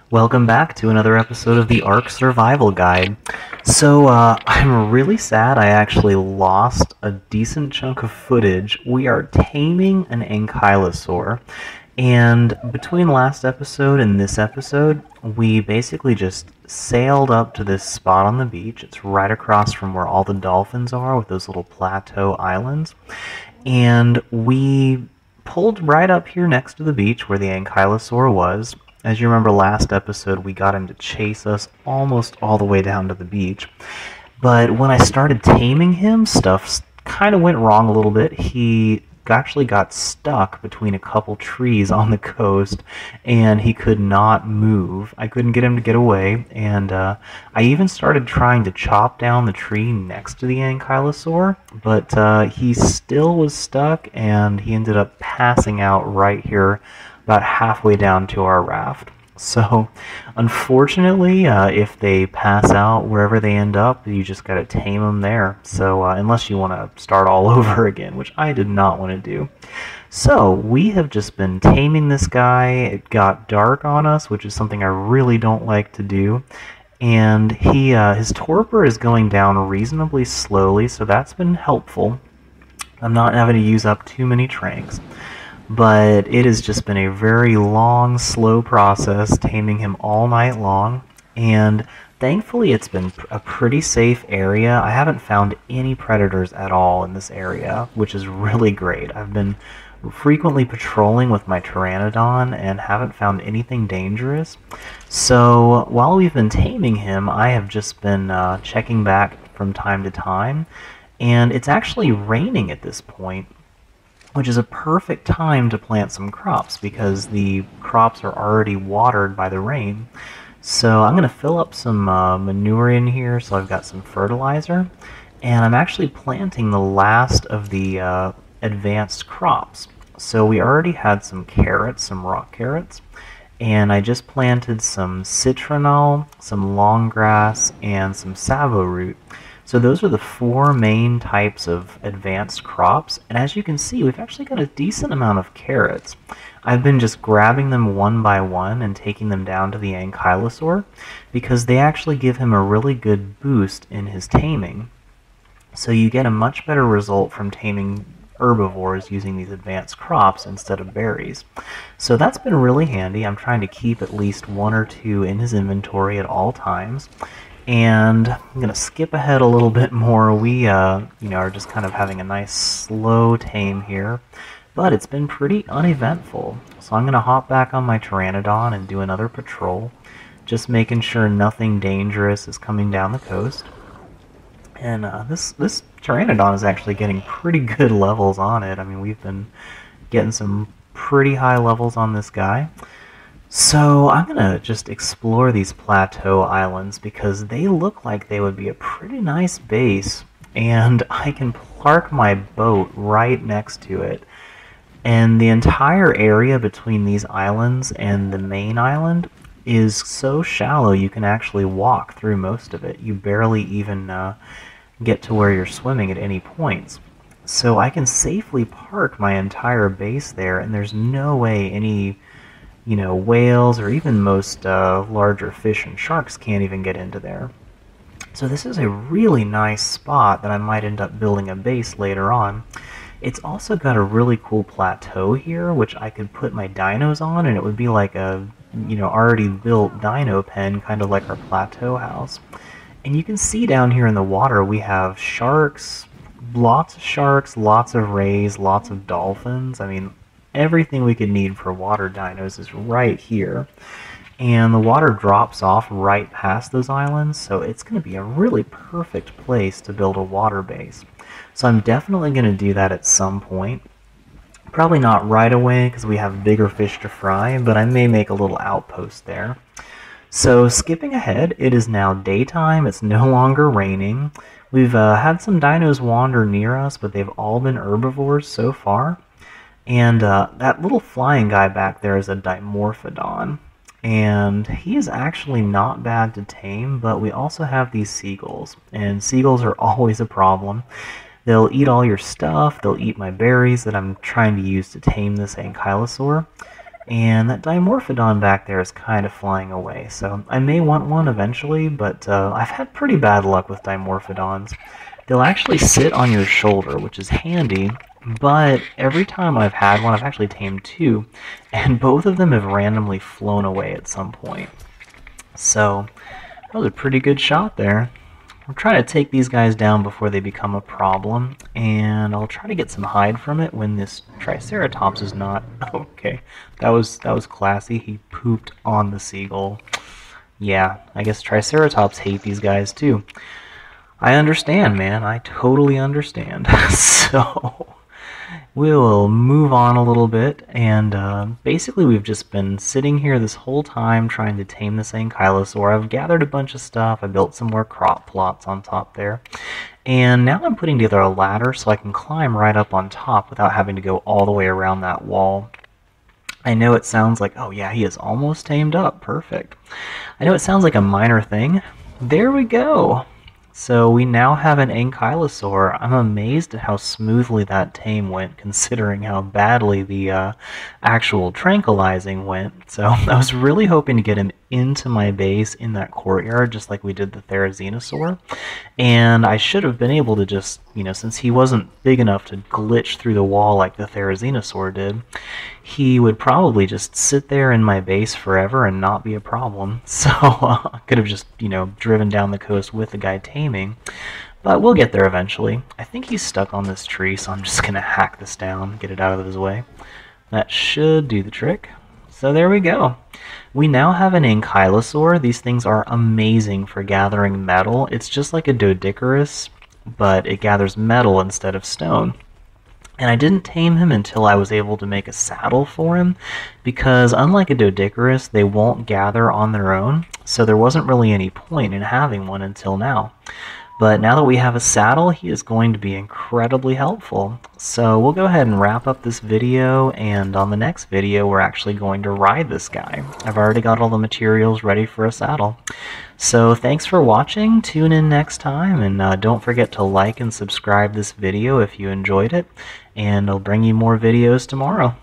Welcome back to another episode of the Ark Survival Guide. I'm really sad I actually lost a decent chunk of footage. We are taming an Ankylosaur, and between last episode and this episode, we basically just sailed up to this spot on the beach. It's right across from where all the dolphins are with those little plateau islands. And we pulled right up here next to the beach where the Ankylosaur was. As you remember last episode, we got him to chase us almost all the way down to the beach. But when I started taming him, stuff kind of went wrong a little bit. He actually got stuck between a couple trees on the coast, and he could not move. I couldn't get him to get away, and I even started trying to chop down the tree next to the Ankylosaur, but he still was stuck, and he ended up passing out right here about halfway down to our raft. So, unfortunately, if they pass out wherever they end up, you just gotta tame them there. So, unless you want to start all over again, which I did not want to do. So, we have just been taming this guy. It got dark on us, which is something I really don't like to do. And his torpor is going down reasonably slowly, so that's been helpful. I'm not having to use up too many tranks. But it has just been a very long, slow process, taming him all night long, and thankfully it's been a pretty safe area. I haven't found any predators at all in this area, which is really great. I've been frequently patrolling with my pteranodon and haven't found anything dangerous. So while we've been taming him, I have just been checking back from time to time, and it's actually raining at this point, which is a perfect time to plant some crops because the crops are already watered by the rain. So I'm going to fill up some manure in here, so I've got some fertilizer, and I'm actually planting the last of the advanced crops. So we already had some carrots, some rock carrots, and I just planted some citronelle, some long grass, and some savo root. So those are the four main types of advanced crops, and as you can see, we've actually got a decent amount of carrots. I've been just grabbing them one by one and taking them down to the Ankylosaur because they actually give him a really good boost in his taming. So you get a much better result from taming herbivores using these advanced crops instead of berries. So that's been really handy. I'm trying to keep at least one or two in his inventory at all times. And I'm going to skip ahead a little bit more. We are just kind of having a nice slow tame here, but it's been pretty uneventful. So I'm going to hop back on my pteranodon and do another patrol, just making sure nothing dangerous is coming down the coast. And this pteranodon is actually getting pretty good levels on it. I mean, we've been getting some pretty high levels on this guy. So I'm going to just explore these plateau islands because they look like they would be a pretty nice base, and I can park my boat right next to it. And the entire area between these islands and the main island is so shallow you can actually walk through most of it. You barely even get to where you're swimming at any points. So I can safely park my entire base there, and there's no way any whales or even most larger fish and sharks can't even get into there. So this is a really nice spot that I might end up building a base later on. It's also got a really cool plateau here, which I could put my dinos on, and it would be like a already built dino pen, kind of like our plateau house. And you can see down here in the water we have sharks, lots of rays, lots of dolphins. I mean, everything we could need for water dinos is right here. And the water drops off right past those islands, so it's going to be a really perfect place to build a water base. So I'm definitely going to do that at some point. Probably not right away because we have bigger fish to fry, but I may make a little outpost there. So skipping ahead, it is now daytime, it's no longer raining. We've had some dinos wander near us, but they've all been herbivores so far. And that little flying guy back there is a dimorphodon. And he is actually not bad to tame, but we also have these seagulls. And seagulls are always a problem. They'll eat all your stuff, they'll eat my berries that I'm trying to use to tame this Ankylosaur. And that Dimorphodon back there is kind of flying away, so I may want one eventually, but I've had pretty bad luck with Dimorphodons. They'll actually sit on your shoulder, which is handy, but every time I've had one, I've actually tamed two, and both of them have randomly flown away at some point. So that was a pretty good shot there. I'm trying to take these guys down before they become a problem, and I'll try to get some hide from it when this Triceratops is not... Okay, that was classy. He pooped on the seagull. Yeah, I guess Triceratops hate these guys too. I understand, man. I totally understand. So we'll move on a little bit, and basically we've just been sitting here this whole time trying to tame this Ankylosaur. I've gathered a bunch of stuff. I built some more crop plots on top there, and now I'm putting together a ladder so I can climb right up on top without having to go all the way around that wall. I know it sounds like, oh yeah, he is almost tamed up. Perfect. I know it sounds like a minor thing. There we go. So we now have an Ankylosaur. I'm amazed at how smoothly that tame went, considering how badly the actual tranquilizing went. So I was really hoping to get him into my base in that courtyard, just like we did the Therizinosaur. And I should have been able to just, since he wasn't big enough to glitch through the wall like the Therizinosaur did, he would probably just sit there in my base forever and not be a problem. So I could have just, driven down the coast with the guy taming. But we'll get there eventually. I think he's stuck on this tree, so I'm just going to hack this down, get it out of his way. That should do the trick. So there we go. We now have an Ankylosaur. These things are amazing for gathering metal. It's just like a Doedicurus, but it gathers metal instead of stone. And I didn't tame him until I was able to make a saddle for him, because unlike a Doedicurus, they won't gather on their own, so there wasn't really any point in having one until now. But now that we have a saddle, he is going to be incredibly helpful. So we'll go ahead and wrap up this video, and on the next video we're actually going to ride this guy. I've already got all the materials ready for a saddle. So thanks for watching, tune in next time, and don't forget to like and subscribe this video if you enjoyed it, and I'll bring you more videos tomorrow.